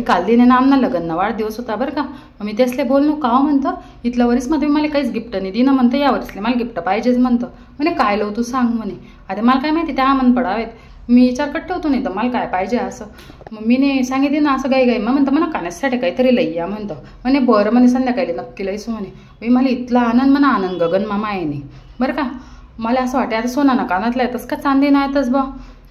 काल दिने ना आमना लग्न वाढदिवस होता बरं का. मग मी त्यासले बोललो का म्हणतं इथल्या वरीस मध्ये मला काहीच गिफ्ट नाही दिनं म्हणतं या वरीसले मला गिफ्ट पाहिजेच म्हणतं. म्हणे काय लावू तू सांग म्हणे. आता मला काय माहिती त्या मन पडावेत मी विचार कट ठेवतो नाही तर मला काय पाहिजे असं. मग मीने सांगितले ना असं गाई मग म्हणतं मला कानासाठी काहीतरी लई या म्हणतं. म्हणे बरं म्हणे संध्याकाळी नक्की लईसू म्हणे. बाई मला इथला आनंद म्हणा आनंद गगन मामा आहे नाही बरं का. मला असं वाटतं आता सोना ना कानातला येतच का चांदी नाही येतच बा.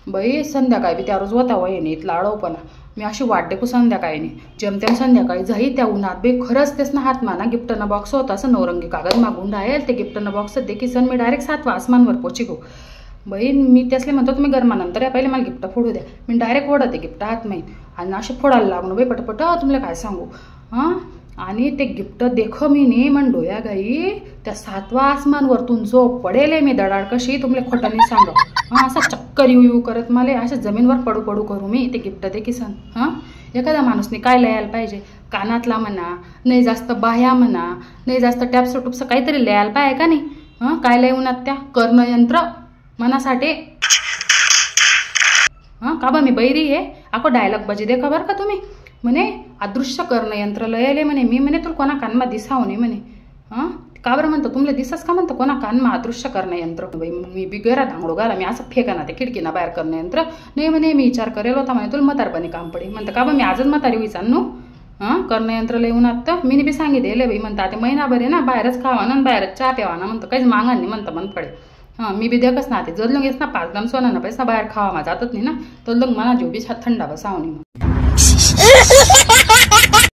बाई संध्याकाळी बी त्या रोज होता वय नाही इथला आडवपणा. मी अशी वाटते को संध्याकाळी नाही जेमतेम संध्याकाळी जाई त्या उन्हात बे खरंच तेच ना हात माना गिफ्टनं बॉक्स होता असं नवरंगी कागद मागून राहील ते गिफ्टनं बॉक्स देखील मी डायरेक्ट 7व्या आसमानवर पोची गो. बाई मी त्यासले म्हणतो तुम्ही गरमानंतर या पहिले मला गिफ्ट फोडू द्या. मी डायरेक्ट फोडते गिफ्ट हात माहीत आणि असे फोडायला लागलो बाई पटपट तुम्हाला काय सांगू. हां आणि ते गिफ्ट देखो मी नाही म्हण डोया गाई त्या 7व्या आसमानवरतून जो पडेल मी दडाड कशी तुम्हाला खोटाने सांगा. हां असं चक्कर येऊ करत मला अशा जमीनवर पडू पडू करू मी ते गिफ्ट देखील सण. हां एखाद्या माणूसने काय लिहायला पाहिजे कानातला म्हणा नाही जास्त बाह्या म्हणा नाही जास्त टॅप्स टुप्स काहीतरी लिहायला पाहिजे का नाही. हां काय लिहूनात त्या कर्णयंत्र मनासाठी. हां का बा मी बैरी आहे आको डायलॉग बजी देखा बरं का तुम्ही. म्हणे अदृश्य कर्णयंत्र लयले म्हणे मी म्हणे तुला कोणा कानमा दिसाव नाही म्हणे. हां का बरं म्हणतं तुमले दिसस का म्हणतं कोणा कानमा अदृश्य कर्णयंत्र. बाई मी बिगरा दांगडो गाला मी असं फेका ना ते खिडकीना बाहेर कर्णयंत्र नाही म्हणे मी विचार करेल होता म्हणे तुला म्हातारपणी काम पडे म्हणतं का बा मी आजच म्हातारी विचारनो. हां कर्णयंत्र लिहून आता मी बी सांगितले बाई म्हणता ते महिनाभर आहे ना बाहेरच खावा ना बाहेरच चहा प्यावा ना म्हणतं काहीच मागा नाही म्हणतं मन पडे. हां मी बी देखच ना ते जदलंग येस ना 5 ग्राम सोना ना पैसा बाहेर खावा मा जातच नाही ना तर लग मना जीव बी थंडा बसावणी.